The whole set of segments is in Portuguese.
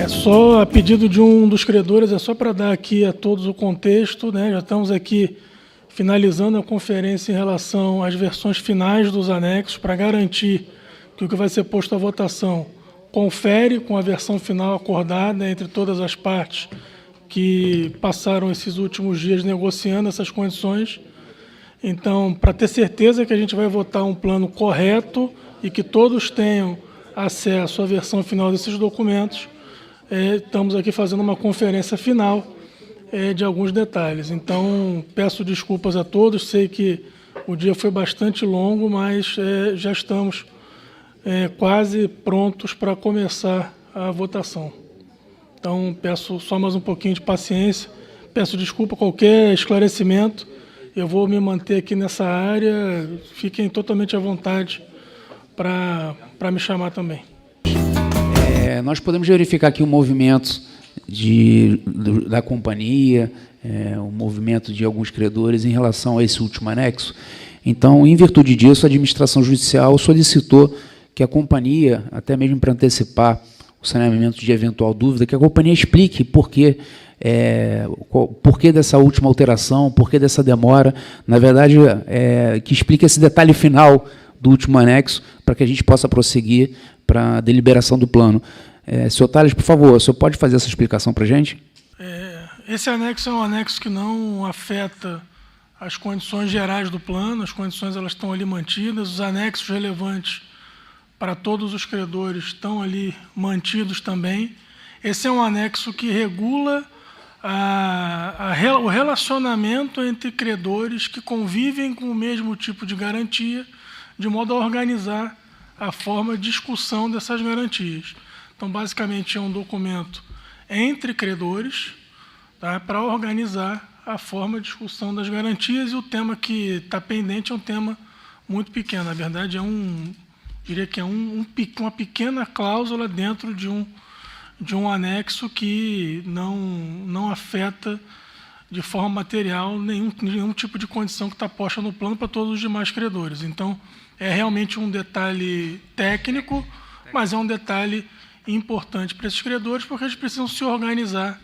É só a pedido de um dos credores, é só para dar aqui a todos o contexto, né? Já estamos aqui finalizando a conferência em relação às versões finais dos anexos, para garantir que o que vai ser posto à votação confere com a versão final acordada entre todas as partes que passaram esses últimos dias negociando essas condições. Então, para ter certeza que a gente vai votar um plano correto e que todos tenham acesso à versão final desses documentos, estamos aqui fazendo uma conferência final de alguns detalhes. Então, peço desculpas a todos, sei que o dia foi bastante longo, mas já estamos quase prontos para começar a votação. Então, peço só mais um pouquinho de paciência, peço desculpa qualquer esclarecimento, eu vou me manter aqui nessa área, fiquem totalmente à vontade para me chamar também. Nós podemos verificar aqui o movimento da companhia, o movimento de alguns credores em relação a esse último anexo. Então, em virtude disso, a administração judicial solicitou que a companhia, até mesmo para antecipar o saneamento de eventual dúvida, que a companhia explique por que dessa última alteração, por que dessa demora, na verdade, que explique esse detalhe final do último anexo, para que a gente possa prosseguir para a deliberação do plano. Senhor Tales, por favor, o senhor pode fazer essa explicação para a gente? Esse anexo é um anexo que não afeta as condições gerais do plano, as condições elas estão ali mantidas, os anexos relevantes para todos os credores estão ali mantidos também. Esse é um anexo que regula o relacionamento entre credores que convivem com o mesmo tipo de garantia, de modo a organizar a forma de discussão dessas garantias. Então, basicamente, é um documento entre credores, tá, para organizar a forma de discussão das garantias, e o tema que está pendente é um tema muito pequeno. Na verdade, diria que é uma pequena cláusula dentro de um anexo que não afeta de forma material nenhum tipo de condição que está posta no plano para todos os demais credores. Então, é realmente um detalhe técnico, mas é um detalhe importante para esses credores, porque eles precisam se organizar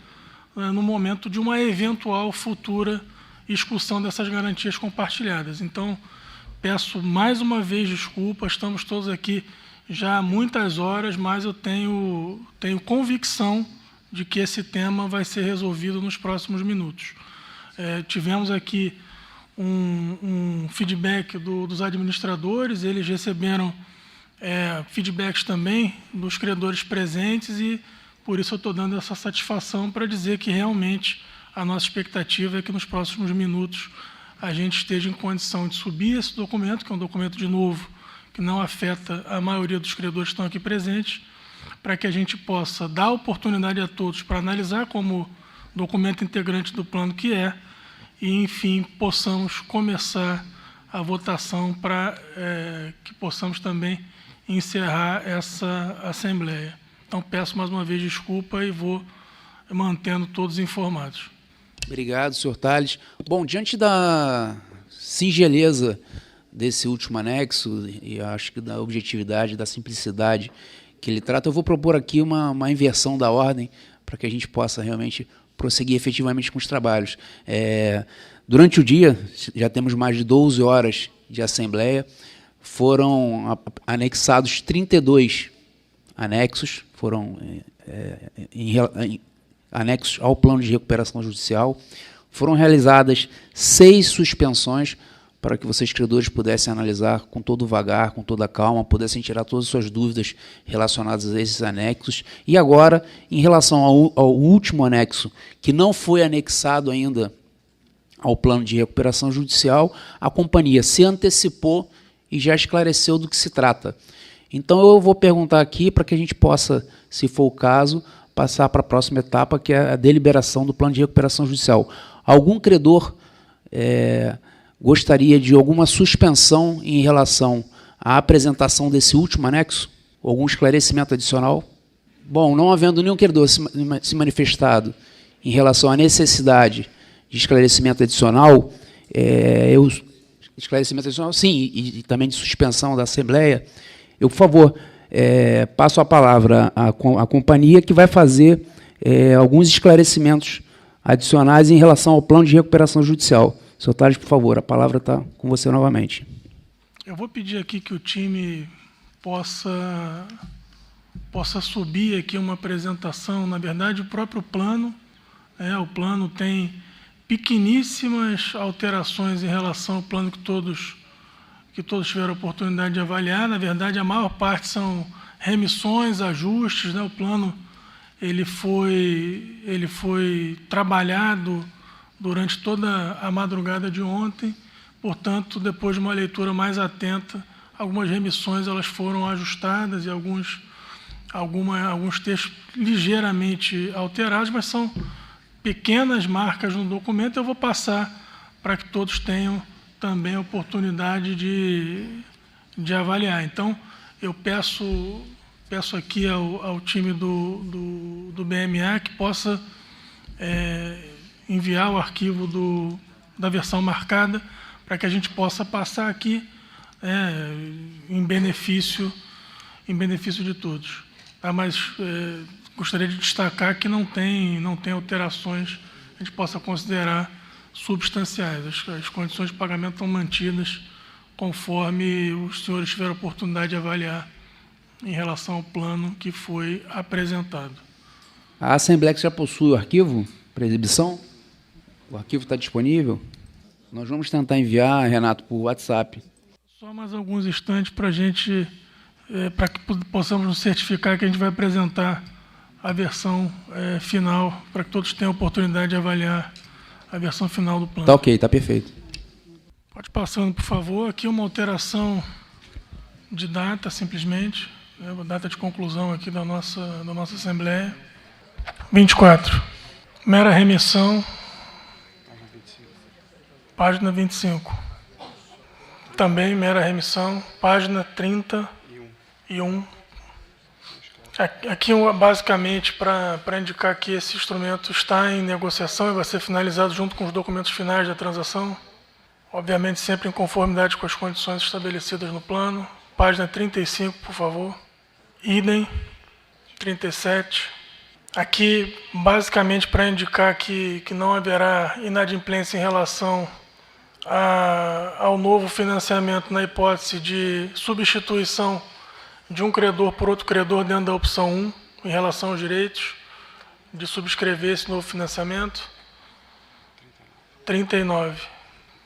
no momento de uma eventual futura execução dessas garantias compartilhadas. Então, peço mais uma vez desculpa, estamos todos aqui já há muitas horas, mas eu tenho convicção de que esse tema vai ser resolvido nos próximos minutos. Tivemos aqui um feedback dos administradores, eles receberam feedbacks também dos credores presentes, e por isso eu estou dando essa satisfação para dizer que realmente a nossa expectativa é que nos próximos minutos a gente esteja em condição de subir esse documento, que é um documento, de novo, que não afeta a maioria dos credores que estão aqui presentes, para que a gente possa dar oportunidade a todos para analisar como documento integrante do plano que e, enfim, possamos começar a votação para que possamos também encerrar essa Assembleia. Então, peço mais uma vez desculpa e vou mantendo todos informados. Obrigado, senhor Tales. Bom, diante da singeleza desse último anexo, e acho que da objetividade, da simplicidade que ele trata, eu vou propor aqui uma inversão da ordem para que a gente possa realmente prosseguir efetivamente com os trabalhos. Durante o dia, já temos mais de 12 horas de Assembleia, foram anexados 32 anexos, foram anexos ao plano de recuperação judicial, foram realizadas 6 suspensões para que vocês, credores, pudessem analisar com todo o vagar, com toda a calma, pudessem tirar todas as suas dúvidas relacionadas a esses anexos. E agora, em relação ao último anexo, que não foi anexado ainda ao plano de recuperação judicial, a companhia se antecipou e já esclareceu do que se trata. Então, eu vou perguntar aqui para que a gente possa, se for o caso, passar para a próxima etapa, que é a deliberação do plano de recuperação judicial. Algum credor gostaria de alguma suspensão em relação à apresentação desse último anexo? Algum esclarecimento adicional? Bom, não havendo nenhum credor se manifestado em relação à necessidade de esclarecimento adicional, esclarecimento adicional, sim, e também de suspensão da Assembleia, eu, por favor, passo a palavra à companhia, que vai fazer alguns esclarecimentos adicionais em relação ao plano de recuperação judicial. Senhor Tales, por favor, a palavra está com você novamente. Eu vou pedir aqui que o time possa subir aqui uma apresentação. Na verdade, o próprio plano, o plano tem pequeníssimas alterações em relação ao plano que todos tiveram a oportunidade de avaliar. Na verdade, a maior parte são remissões, ajustes, né? O plano ele foi trabalhado durante toda a madrugada de ontem. Portanto, depois de uma leitura mais atenta, algumas remissões elas foram ajustadas e alguns textos ligeiramente alterados, mas são pequenas marcas no documento. Eu vou passar para que todos tenham também a oportunidade de avaliar. Então, eu peço aqui ao time do BMA que possa enviar o arquivo da versão marcada para que a gente possa passar aqui em benefício de todos. Tá? Mas gostaria de destacar que não tem alterações que a gente possa considerar substanciais. As condições de pagamento estão mantidas conforme os senhores tiveram a oportunidade de avaliar em relação ao plano que foi apresentado. A Assembleia que já possui o arquivo para exibição? O arquivo está disponível? Nós vamos tentar enviar, Renato, por WhatsApp. Só mais alguns instantes para a gente, para que possamos nos certificar que a gente vai apresentar a versão final, para que todos tenham a oportunidade de avaliar a versão final do plano. Tá ok, tá perfeito. Pode passando, por favor. Aqui uma alteração de data, simplesmente, a data de conclusão aqui da nossa Assembleia. 24. Mera remissão. Página 25. Também mera remissão. Página 31. Aqui, basicamente, para indicar que esse instrumento está em negociação e vai ser finalizado junto com os documentos finais da transação. Obviamente, sempre em conformidade com as condições estabelecidas no plano. Página 35, por favor. Idem. 37. Aqui, basicamente, para indicar que não haverá inadimplência em relação ao novo financiamento na hipótese de substituição de um credor por outro credor dentro da opção 1, em relação aos direitos de subscrever esse novo financiamento. 39.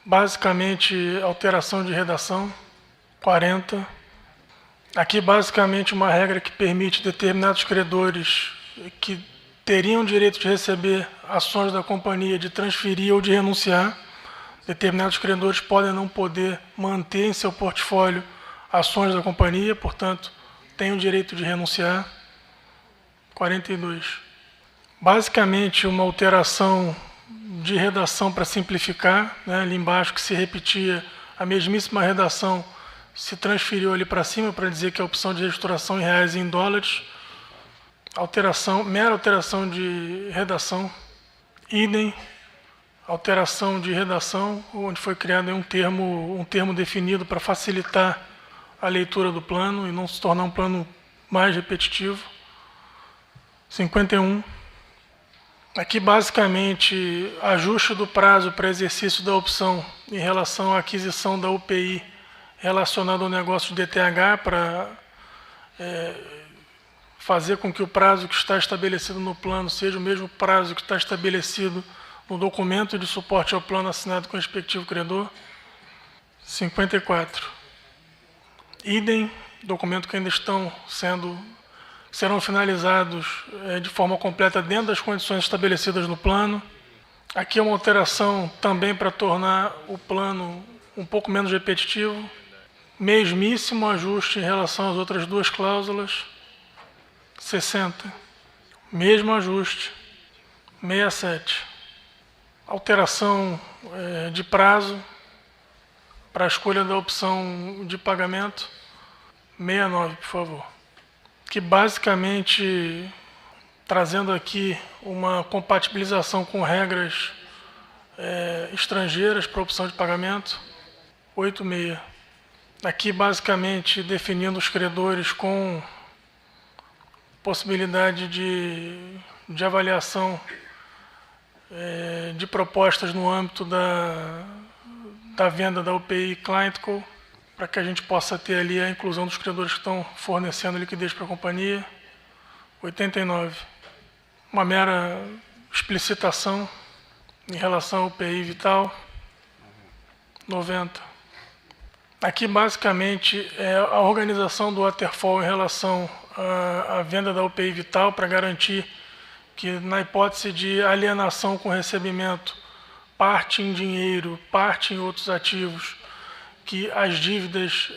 Basicamente, alteração de redação. 40. Aqui, basicamente, uma regra que permite determinados credores que teriam direito de receber ações da companhia, de transferir ou de renunciar. Determinados credores podem não poder manter em seu portfólio ações da companhia, portanto, têm o direito de renunciar. 42. Basicamente, uma alteração de redação para simplificar, né? Ali embaixo que se repetia a mesmíssima redação, se transferiu ali para cima para dizer que a opção de reestruturação em reais e em dólares. Mera alteração de redação. Idem. Alteração de redação, onde foi criado um termo definido para facilitar a leitura do plano e não se tornar um plano mais repetitivo. 51. Aqui, basicamente, ajuste do prazo para exercício da opção em relação à aquisição da UPI relacionada ao negócio de DTH para fazer com que o prazo que está estabelecido no plano seja o mesmo prazo que está estabelecido no documento de suporte ao plano assinado com o respectivo credor. 54. Idem, documento que ainda serão finalizados de forma completa dentro das condições estabelecidas no plano. Aqui é uma alteração também para tornar o plano um pouco menos repetitivo. Mesmíssimo ajuste em relação às outras duas cláusulas. 60. Mesmo ajuste. 67. Alteração de prazo para a escolha da opção de pagamento. 69, por favor. Que basicamente, trazendo aqui uma compatibilização com regras estrangeiras para a opção de pagamento. 86. Aqui, basicamente, definindo os credores com possibilidade de avaliação de propostas no âmbito da venda da UPI ClientCo, para que a gente possa ter ali a inclusão dos credores que estão fornecendo liquidez para a companhia. 89. Uma mera explicitação em relação ao UPI Vital. 90. Aqui, basicamente, é a organização do waterfall em relação à venda da UPI Vital, para garantir que, na hipótese de alienação com recebimento, parte em dinheiro, parte em outros ativos, que as dívidas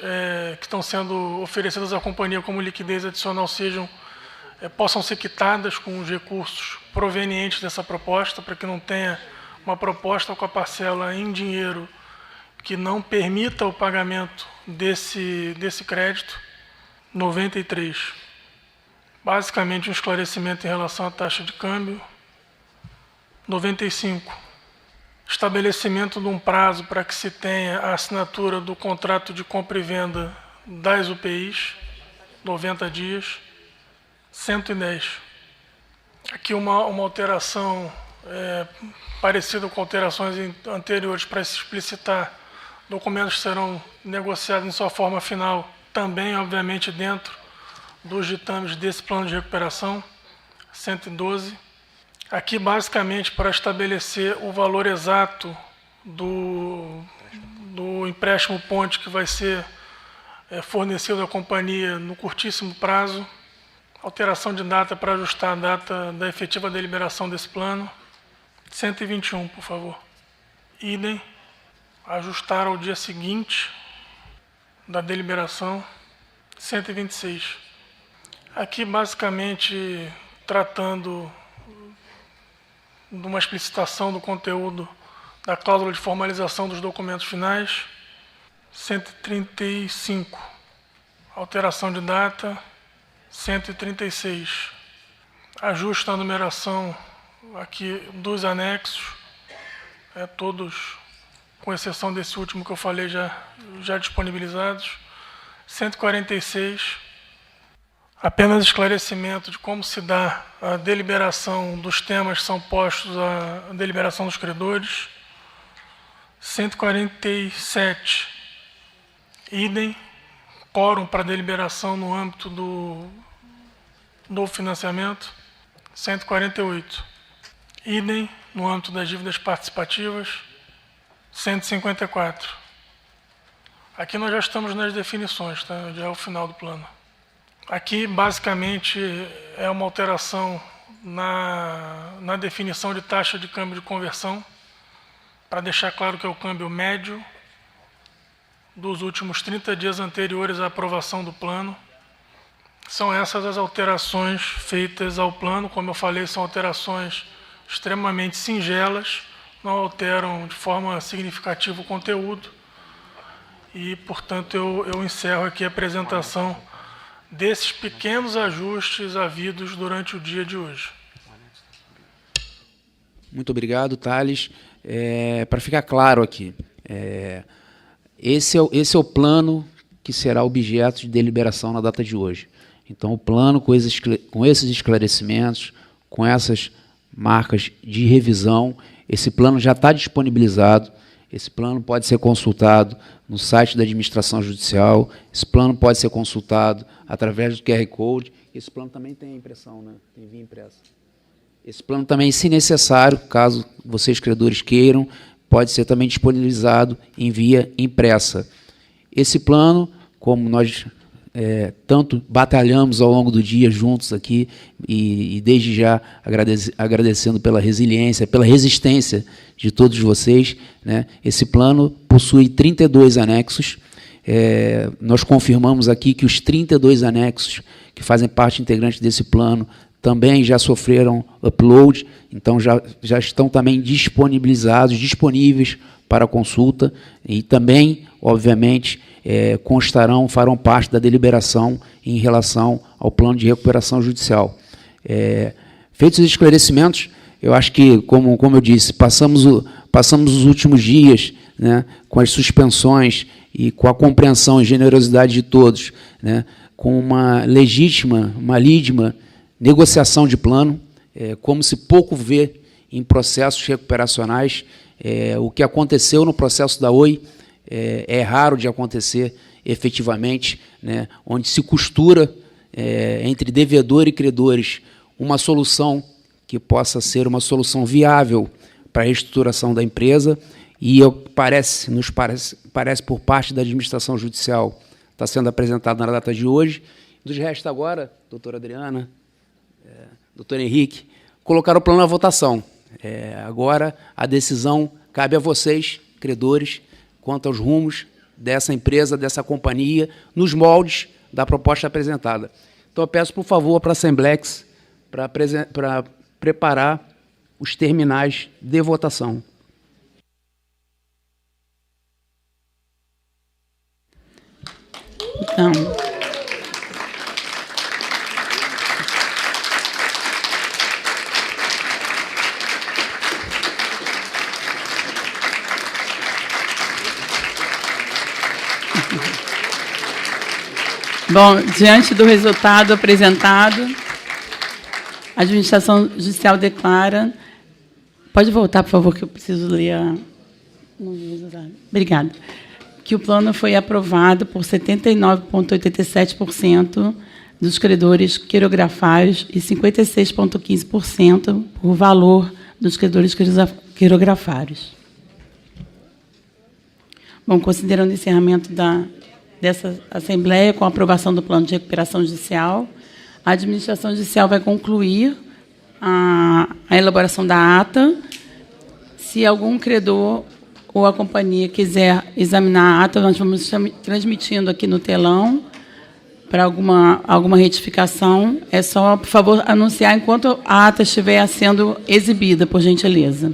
que estão sendo oferecidas à companhia como liquidez adicional possam ser quitadas com os recursos provenientes dessa proposta, para que não tenha uma proposta com a parcela em dinheiro que não permita o pagamento desse crédito. 93. Basicamente, um esclarecimento em relação à taxa de câmbio. 95. Estabelecimento de um prazo para que se tenha a assinatura do contrato de compra e venda das UPIs, 90 dias. 110. Aqui uma alteração parecida com alterações anteriores, para se explicitar: documentos serão negociados em sua forma final, também, obviamente, dentro dos ditames desse plano de recuperação. 112. Aqui, basicamente, para estabelecer o valor exato do empréstimo ponte que vai ser fornecido à companhia no curtíssimo prazo. Alteração de data para ajustar a data da efetiva deliberação desse plano. 121, por favor. Idem. Ajustar ao dia seguinte da deliberação. 126. Aqui, basicamente, tratando de uma explicitação do conteúdo da cláusula de formalização dos documentos finais. 135. Alteração de data. 136. Ajuste na numeração aqui dos anexos, todos, com exceção desse último que eu falei, já disponibilizados. 146. Apenas esclarecimento de como se dá a deliberação dos temas que são postos à deliberação dos credores. 147. Idem. Quórum para deliberação no âmbito do financiamento. 148. Idem no âmbito das dívidas participativas. 154. Aqui nós já estamos nas definições, tá? Já é o final do plano. Aqui, basicamente, é uma alteração na definição de taxa de câmbio de conversão, para deixar claro que é o câmbio médio dos últimos 30 dias anteriores à aprovação do plano. São essas as alterações feitas ao plano. Como eu falei, são alterações extremamente singelas, não alteram de forma significativa o conteúdo. E, portanto, eu encerro aqui a apresentação desses pequenos ajustes havidos durante o dia de hoje. Muito obrigado, Thales. Para ficar claro aqui, esse é o plano que será objeto de deliberação na data de hoje. Então, o plano, com esses esclarecimentos, com essas marcas de revisão, esse plano já está disponibilizado. Esse plano pode ser consultado no site da Administração Judicial, esse plano pode ser consultado através do QR Code. Esse plano também tem impressão, né? Tem via impressa. Esse plano também, se necessário, caso vocês, credores, queiram, pode ser também disponibilizado em via impressa. Esse plano, como nós tanto batalhamos ao longo do dia juntos aqui, e desde já agradecendo pela resiliência, pela resistência de todos vocês, né? Esse plano possui 32 anexos. Nós confirmamos aqui que os 32 anexos que fazem parte integrante desse plano também já sofreram upload, então já estão também disponíveis para consulta, e também, obviamente, farão parte da deliberação em relação ao plano de recuperação judicial. Feitos os esclarecimentos, eu acho que, como eu disse, passamos os últimos dias né, com as suspensões e com a compreensão e generosidade de todos, né, com uma legítima, uma lídima negociação de plano, como se pouco vê em processos recuperacionais. O que aconteceu no processo da Oi é raro de acontecer efetivamente, né, onde se costura entre devedor e credores uma solução que possa ser uma solução viável para a reestruturação da empresa, e nos parece por parte da administração judicial está sendo apresentado na data de hoje. Nos resta agora, doutora Adriana, doutor Henrique, colocar o plano à votação. Agora a decisão cabe a vocês, credores, quanto aos rumos dessa empresa, dessa companhia, nos moldes da proposta apresentada. Então, eu peço, por favor, para a Assemblex para preparar os terminais de votação. Então, bom, diante do resultado apresentado, a administração judicial declara... Pode voltar, por favor, que eu preciso ler a... Obrigada. Que o plano foi aprovado por 79,87% dos credores quirografários e 56,15% por valor dos credores quirografários. Bom, considerando o encerramento dessa Assembleia, com a aprovação do plano de recuperação judicial, a administração judicial vai concluir a elaboração da ata. Se algum credor ou a companhia quiser examinar a ata, nós vamos transmitindo aqui no telão para alguma retificação. É só, por favor, anunciar enquanto a ata estiver sendo exibida, por gentileza.